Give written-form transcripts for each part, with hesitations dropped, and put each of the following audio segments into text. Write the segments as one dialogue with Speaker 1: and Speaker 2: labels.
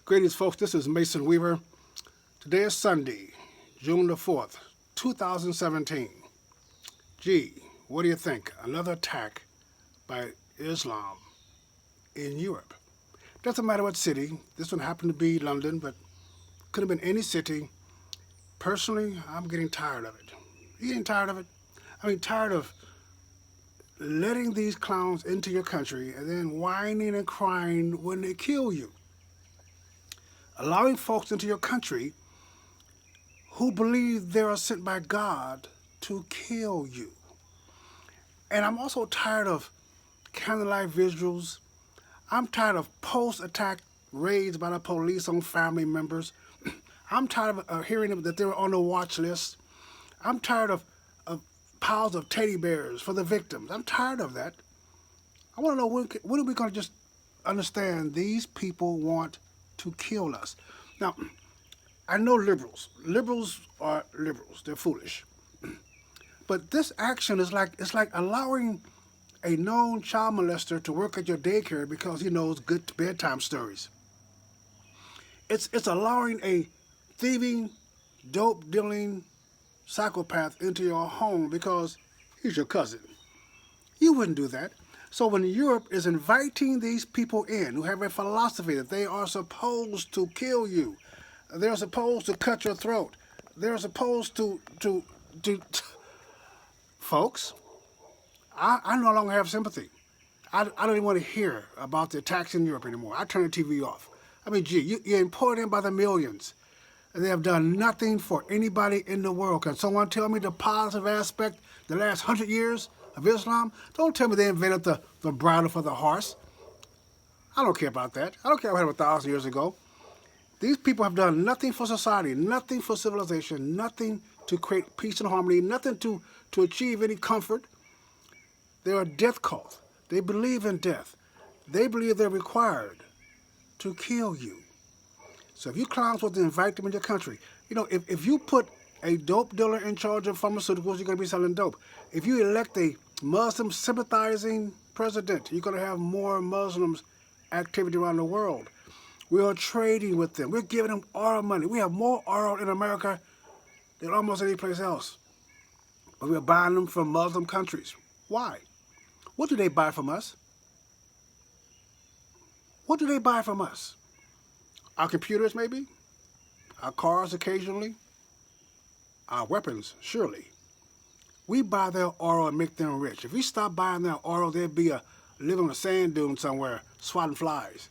Speaker 1: Greetings, folks. This is Mason Weaver. Today is Sunday, June the 4th, 2017. Gee, what do you think? Another attack by Islam in Europe. Doesn't matter what city. This one happened to be London, but could have been any city. Personally, I'm getting tired of it. You getting tired of it? I mean, tired of letting these clowns into your country and then whining and crying when they kill you. Allowing folks into your country who believe they are sent by God to kill you. And I'm also tired of candlelight vigils. I'm tired of post-attack raids by the police on family members. I'm tired of hearing that they were on the watch list. I'm tired of piles of teddy bears for the victims. I'm tired of that. I want to know when are we going to just understand these people want to kill us. Now, I know liberals. Liberals are liberals. They're foolish. But this action is it's like allowing a known child molester to work at your daycare because he knows good bedtime stories. It's allowing a thieving, dope dealing psychopath into your home because he's your cousin. You wouldn't do that. So when Europe is inviting these people in who have a philosophy that they are supposed to kill you, they're supposed to cut your throat, they're supposed to folks, I no longer have sympathy. I don't even want to hear about the attacks in Europe anymore. I turn the TV off. I mean, gee, you're imported in by the millions. And they have done nothing for anybody in the world. Can someone tell me the positive aspect the last 100 years of Islam? Don't tell me they invented the bridle for the horse. I don't care about that. I don't care what happened 1,000 years ago. These people have done nothing for society, nothing for civilization, nothing to create peace and harmony, nothing to achieve any comfort. They're a death cult. They believe in death. They believe they're required to kill you. So if you clowns want to invite them in your country, if you put a dope dealer in charge of pharmaceuticals, you're going to be selling dope. If you elect a Muslim sympathizing president, you're going to have more Muslims activity around the world. We are trading with them. We're giving them oil money. We have more oil in America than almost any place else. But we're buying them from Muslim countries. Why? What do they buy from us? What do they buy from us? Our computers, maybe? Our cars occasionally? Our weapons, surely. We buy their oil and make them rich. If we stop buying their oil, they'd be living on a sand dune somewhere, swatting flies.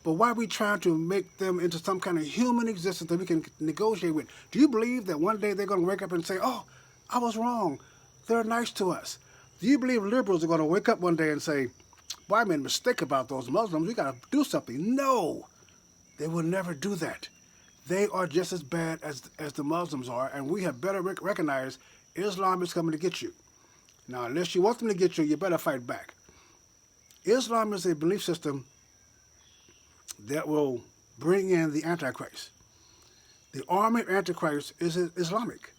Speaker 1: But why are we trying to make them into some kind of human existence that we can negotiate with? Do you believe that one day they're going to wake up and say, oh, I was wrong. They're nice to us? Do you believe liberals are going to wake up one day and say, boy, I made a mistake about those Muslims. We got to do something? No. They will never do that. They are just as bad as the Muslims are, and we have better recognize Islam is coming to get you. Now, unless you want them to get you, you better fight back. Islam is a belief system that will bring in the Antichrist. The army of Antichrist is Islamic.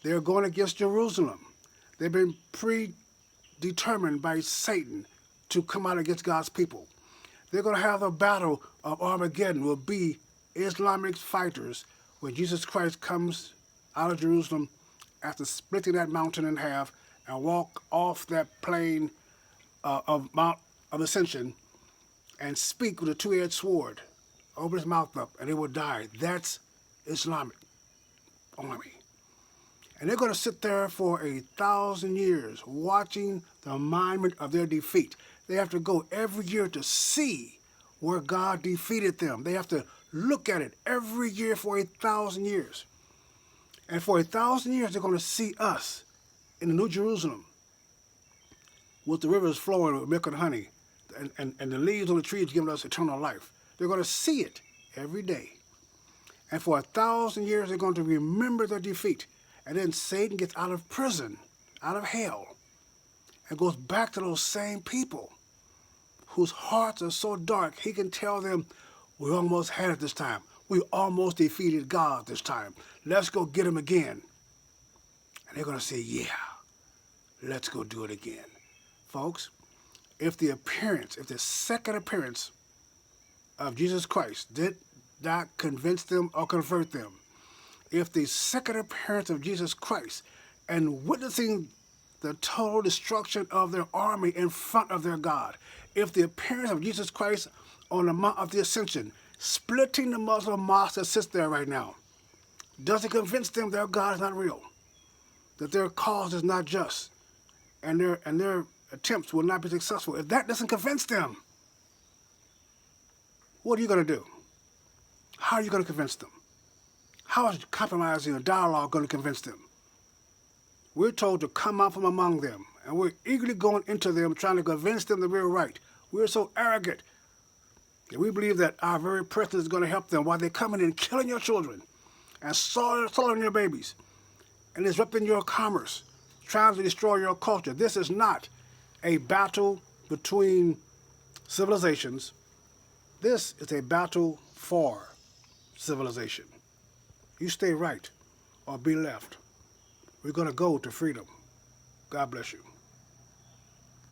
Speaker 1: They're going against Jerusalem. They've been predetermined by Satan to come out against God's people. They're going to have the battle of Armageddon will be Islamic fighters when Jesus Christ comes out of Jerusalem after splitting that mountain in half and walk off that plain of Mount of Ascension and speak with a two-edged sword, open his mouth up, and they will die. That's Islamic army. And they're going to sit there for 1,000 years watching the monument of their defeat. They have to go every year to see where God defeated them. They have to look at it every year for 1,000 years. And for 1,000 years, they're going to see us in the New Jerusalem with the rivers flowing with milk and honey and the leaves on the trees giving us eternal life. They're going to see it every day. And for 1,000 years, they're going to remember their defeat. And then Satan gets out of prison, out of hell, and goes back to those same people whose hearts are so dark, he can tell them, we almost had it this time. We almost defeated God this time. Let's go get him again. And they're going to say, yeah, let's go do it again. Folks, if the second appearance of Jesus Christ did not convince them or convert them, if the second appearance of Jesus Christ and witnessing the total destruction of their army in front of their God, if the appearance of Jesus Christ on the Mount of the Ascension, splitting the Muslim mosque that sits there right now, doesn't convince them their God is not real, that their cause is not just, and their attempts will not be successful, if that doesn't convince them, what are you going to do? How are you going to convince them? How is compromising a dialogue going to convince them? We're told to come out from among them, and we're eagerly going into them, trying to convince them that we're right. We're so arrogant that we believe that our very presence is going to help them while they're coming in and killing your children and slaughtering your babies and disrupting your commerce, trying to destroy your culture. This is not a battle between civilizations. This is a battle for civilization. You stay right or be left. We're going to go to freedom. God bless you.